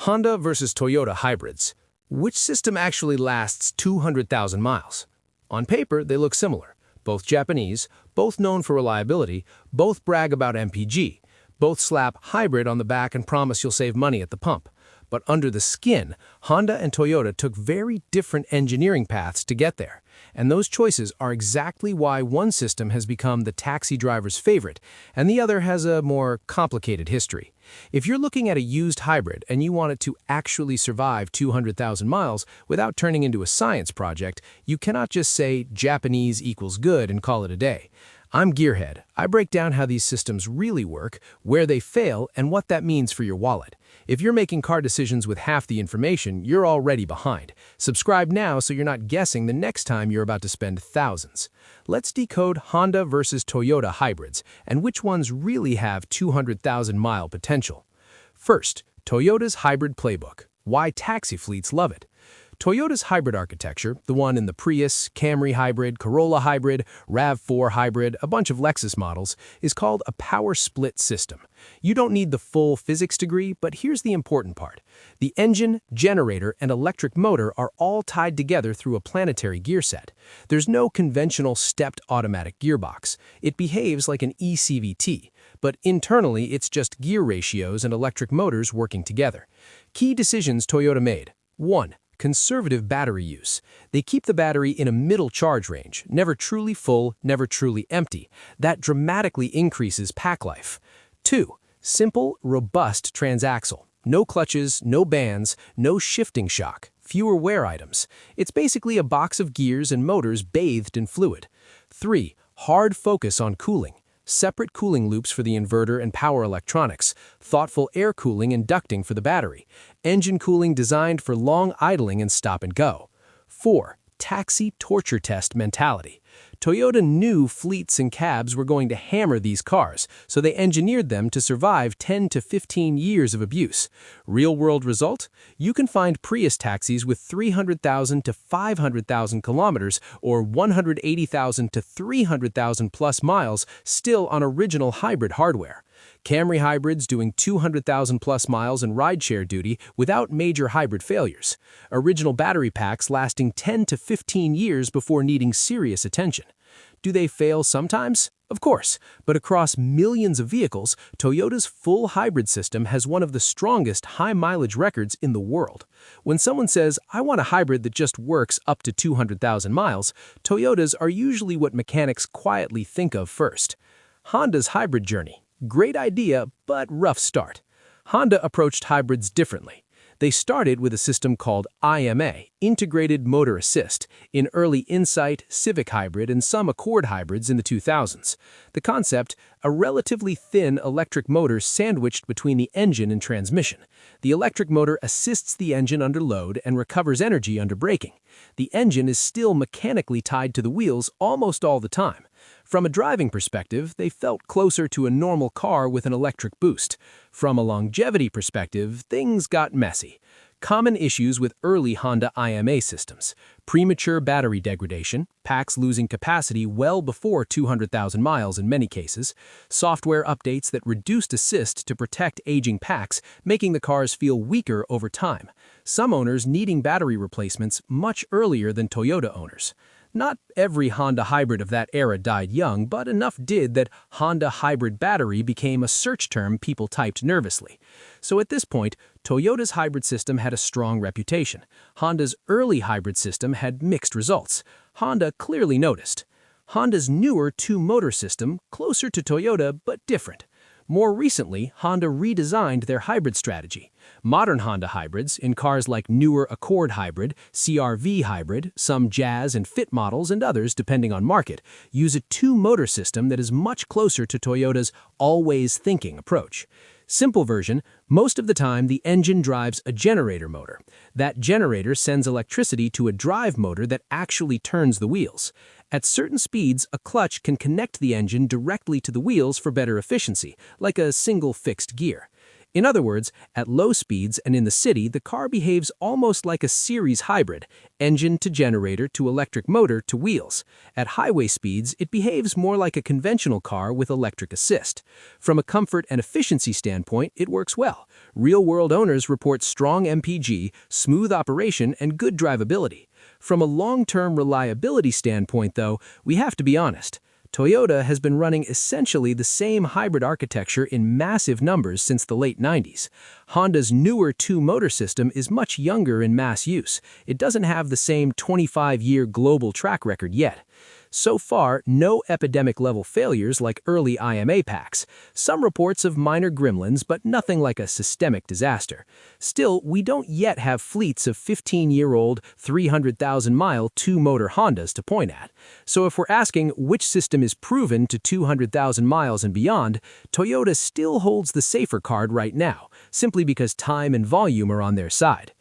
Honda versus Toyota hybrids. Which system actually lasts 200,000 miles? On paper, they look similar. Both Japanese, both known for reliability, both brag about MPG, both slap hybrid on the back and promise you'll save money at the pump. But under the skin, Honda and Toyota took very different engineering paths to get there. And those choices are exactly why one system has become the taxi driver's favorite, and the other has a more complicated history. If you're looking at a used hybrid and you want it to actually survive 200,000 miles without turning into a science project, you cannot just say Japanese equals good and call it a day. I'm Gearhead. I break down how these systems really work, where they fail, and what that means for your wallet. If you're making car decisions with half the information, you're already behind. Subscribe now so you're not guessing the next time you're about to spend thousands. Let's decode Honda versus Toyota hybrids and which ones really have 200,000-mile potential. First, Toyota's hybrid playbook. Why taxi fleets love it. Toyota's hybrid architecture, the one in the Prius, Camry Hybrid, Corolla Hybrid, RAV4 Hybrid, a bunch of Lexus models, is called a power split system. You don't need the full physics degree, but here's the important part. The engine, generator, and electric motor are all tied together through a planetary gearset. There's no conventional stepped automatic gearbox. It behaves like an e-CVT, but internally it's just gear ratios and electric motors working together. Key decisions Toyota made. 1. Conservative battery use. They keep the battery in a middle charge range, never truly full, never truly empty. That dramatically increases pack life. 2. Simple, robust transaxle. No clutches, no bands, no shifting shock, fewer wear items. It's basically a box of gears and motors bathed in fluid. 3. Hard focus on cooling. Separate cooling loops for the inverter and power electronics, thoughtful air cooling and ducting for the battery, engine cooling designed for long idling and stop and go. 4. Taxi torture test mentality. Toyota knew fleets and cabs were going to hammer these cars, so they engineered them to survive 10 to 15 years of abuse. Real-world result? You can find Prius taxis with 300,000 to 500,000 kilometers or 180,000 to 300,000 plus miles still on original hybrid hardware. Camry hybrids doing 200,000 plus miles in rideshare duty without major hybrid failures. Original battery packs lasting 10 to 15 years before needing serious attention. Do they fail sometimes? Of course, but across millions of vehicles, Toyota's full hybrid system has one of the strongest high-mileage records in the world. When someone says, "I want a hybrid that just works up to 200,000 miles," Toyotas are usually what mechanics quietly think of first. Honda's hybrid journey. Great idea, but rough start. Honda approached hybrids differently. They started with a system called IMA, Integrated Motor Assist, in early Insight, Civic Hybrid, and some Accord hybrids in the 2000s. The concept, a relatively thin electric motor sandwiched between the engine and transmission. The electric motor assists the engine under load and recovers energy under braking. The engine is still mechanically tied to the wheels almost all the time. From a driving perspective, they felt closer to a normal car with an electric boost. From a longevity perspective, things got messy. Common issues with early Honda IMA systems: premature battery degradation, packs losing capacity well before 200,000 miles in many cases, software updates that reduced assist to protect aging packs, making the cars feel weaker over time, some owners needing battery replacements much earlier than Toyota owners. Not every Honda hybrid of that era died young, but enough did that Honda hybrid battery became a search term people typed nervously. So at this point, Toyota's hybrid system had a strong reputation. Honda's early hybrid system had mixed results. Honda clearly noticed. Honda's newer two-motor system, closer to Toyota but different. More recently, Honda redesigned their hybrid strategy. Modern Honda hybrids, in cars like newer Accord Hybrid, CR-V Hybrid, some Jazz and Fit models, and others depending on market, use a two-motor system that is much closer to Toyota's always thinking approach. Simple version, most of the time the engine drives a generator motor. That generator sends electricity to a drive motor that actually turns the wheels. At certain speeds, a clutch can connect the engine directly to the wheels for better efficiency, like a single fixed gear. In other words, at low speeds and in the city, the car behaves almost like a series hybrid, engine to generator to electric motor to wheels. At highway speeds, it behaves more like a conventional car with electric assist. From a comfort and efficiency standpoint, it works well. Real-world owners report strong MPG, smooth operation, and good drivability. From a long-term reliability standpoint, though, we have to be honest. Toyota has been running essentially the same hybrid architecture in massive numbers since the late 90s. Honda's newer two-motor system is much younger in mass use. It doesn't have the same 25-year global track record yet. So far, no epidemic-level failures like early IMA packs. Some reports of minor gremlins, but nothing like a systemic disaster. Still, we don't yet have fleets of 15-year-old, 300,000-mile two-motor Hondas to point at. So if we're asking which system is proven to 200,000 miles and beyond, Toyota still holds the safer card right now, simply because time and volume are on their side.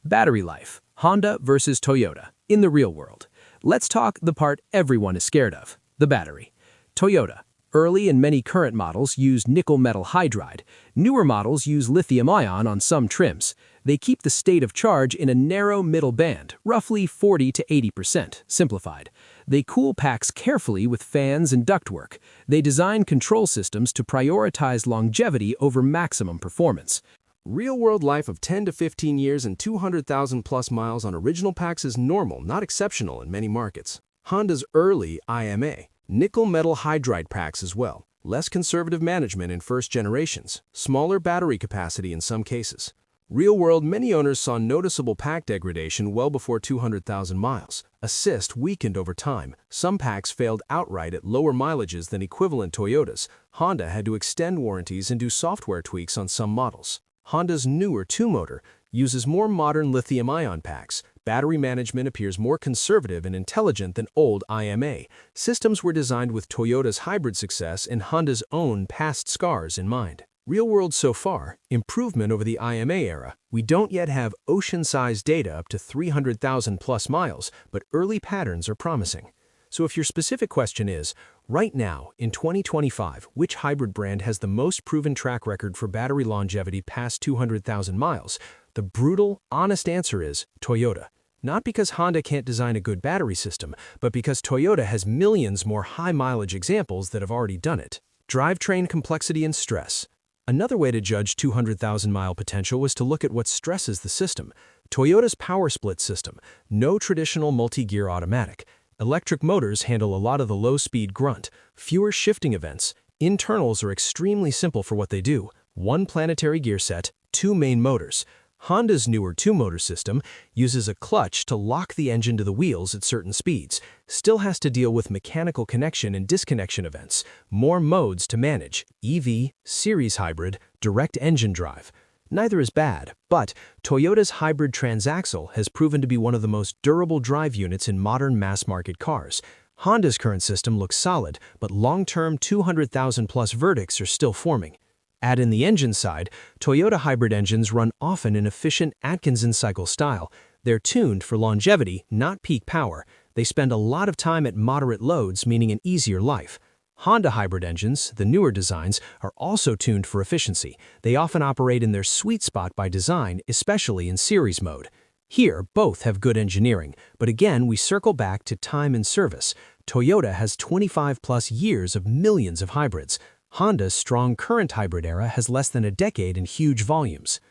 Battery life: Honda versus Toyota. In the real world, let's talk the part everyone is scared of: the battery. Toyota. Early and many current models use nickel metal hydride. Newer models use lithium-ion on some trims. They keep the state of charge in a narrow middle band, roughly 40 to 80%, simplified. They cool packs carefully with fans and ductwork. They design control systems to prioritize longevity over maximum performance. Real-world life of 10 to 15 years and 200,000 plus miles on original packs is normal, not exceptional in many markets. Honda's early IMA, nickel metal hydride packs as well. Less conservative management in first generations, smaller battery capacity in some cases. Real-world, many owners saw noticeable pack degradation well before 200,000 miles. Assist weakened over time. Some packs failed outright at lower mileages than equivalent Toyotas. Honda had to extend warranties and do software tweaks on some models. Honda's newer two-motor uses more modern lithium-ion packs. Battery management appears more conservative and intelligent than old IMA. Systems were designed with Toyota's hybrid success and Honda's own past scars in mind. Real world so far, improvement over the IMA era. We don't yet have ocean-sized data up to 300,000 plus miles, but early patterns are promising. So if your specific question is, right now, in 2025, which hybrid brand has the most proven track record for battery longevity past 200,000 miles, the brutal, honest answer is Toyota. Not because Honda can't design a good battery system, but because Toyota has millions more high-mileage examples that have already done it. Drivetrain complexity and stress. Another way to judge 200,000-mile potential was to look at what stresses the system. Toyota's power split system, no traditional multi-gear automatic. Electric motors handle a lot of the low-speed grunt, fewer shifting events. Internals are extremely simple for what they do. One planetary gearset, two main motors. Honda's newer two-motor system uses a clutch to lock the engine to the wheels at certain speeds. Still has to deal with mechanical connection and disconnection events. More modes to manage: EV, series hybrid, direct engine drive. Neither is bad, but Toyota's hybrid transaxle has proven to be one of the most durable drive units in modern mass-market cars. Honda's current system looks solid, but long-term 200,000-plus verdicts are still forming. Add in the engine side, Toyota hybrid engines run often in efficient Atkinson cycle style. They're tuned for longevity, not peak power. They spend a lot of time at moderate loads, meaning an easier life. Honda hybrid engines, the newer designs, are also tuned for efficiency. They often operate in their sweet spot by design, especially in series mode. Here, both have good engineering, but again, we circle back to time and service. Toyota has 25-plus years of millions of hybrids. Honda's strong current hybrid era has less than a decade and huge volumes.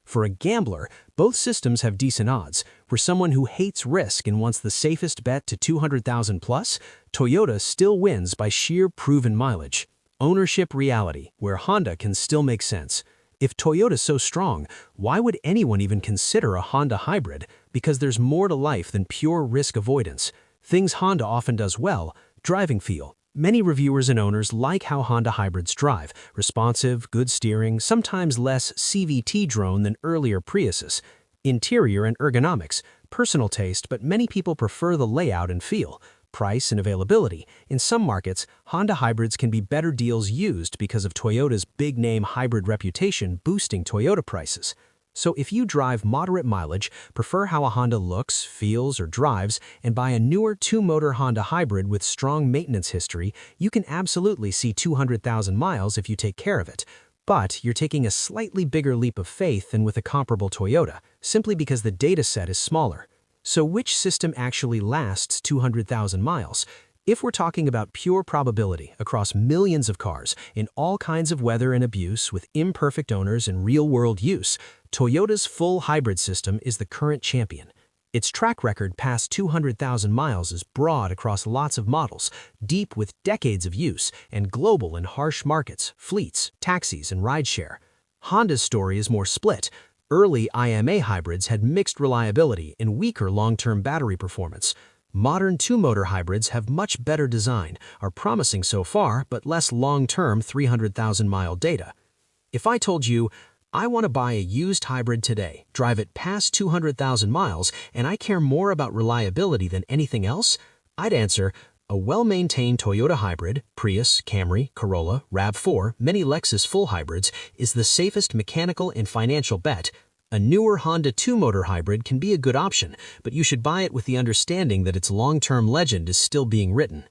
For a gambler, both systems have decent odds. For someone who hates risk and wants the safest bet to 200,000 plus, Toyota still wins by sheer proven mileage. Ownership reality, where Honda can still make sense. If Toyota's so strong, why would anyone even consider a Honda hybrid? Because there's more to life than pure risk avoidance. Things Honda often does well: driving feel. Many reviewers and owners like how Honda hybrids drive. Responsive, good steering, sometimes less CVT drone than earlier Priuses. Interior and ergonomics. Personal taste, but many people prefer the layout and feel. Price and availability. In some markets, Honda hybrids can be better deals used because of Toyota's big-name hybrid reputation boosting Toyota prices. So if you drive moderate mileage, prefer how a Honda looks, feels, or drives, and buy a newer two-motor Honda hybrid with strong maintenance history, you can absolutely see 200,000 miles if you take care of it. But you're taking a slightly bigger leap of faith than with a comparable Toyota, simply because the data set is smaller. So which system actually lasts 200,000 miles? If we're talking about pure probability across millions of cars in all kinds of weather and abuse with imperfect owners and real-world use, Toyota's full hybrid system is the current champion. Its track record past 200,000 miles is broad across lots of models, deep with decades of use, and global in harsh markets, fleets, taxis, and rideshare. Honda's story is more split. Early IMA hybrids had mixed reliability and weaker long-term battery performance. Modern two-motor hybrids have much better design, are promising so far, but less long-term 300,000-mile data. If I told you, I want to buy a used hybrid today, drive it past 200,000 miles, and I care more about reliability than anything else, I'd answer, a well-maintained Toyota hybrid, Prius, Camry, Corolla, RAV4, many Lexus full hybrids, is the safest mechanical and financial bet. A newer Honda two-motor hybrid can be a good option, but you should buy it with the understanding that its long-term legend is still being written.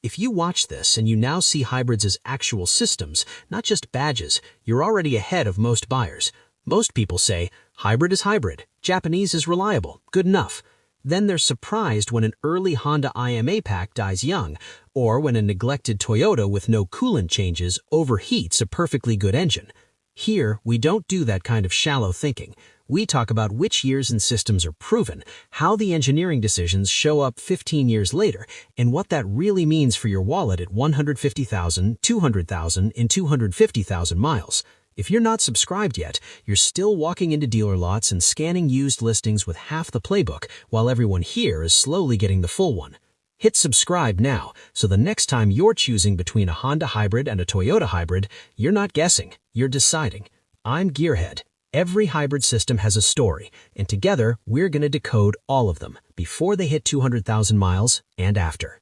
If you watch this and you now see hybrids as actual systems, not just badges, you're already ahead of most buyers. Most people say, hybrid is hybrid, Japanese is reliable, good enough. Then they're surprised when an early Honda IMA pack dies young, or when a neglected Toyota with no coolant changes overheats a perfectly good engine. Here, we don't do that kind of shallow thinking. We talk about which years and systems are proven, how the engineering decisions show up 15 years later, and what that really means for your wallet at 150,000, 200,000, and 250,000 miles. If you're not subscribed yet, you're still walking into dealer lots and scanning used listings with half the playbook, while everyone here is slowly getting the full one. Hit subscribe now, so the next time you're choosing between a Honda hybrid and a Toyota hybrid, you're not guessing, you're deciding. I'm Gearhead. Every hybrid system has a story, and together we're going to decode all of them before they hit 200,000 miles and after.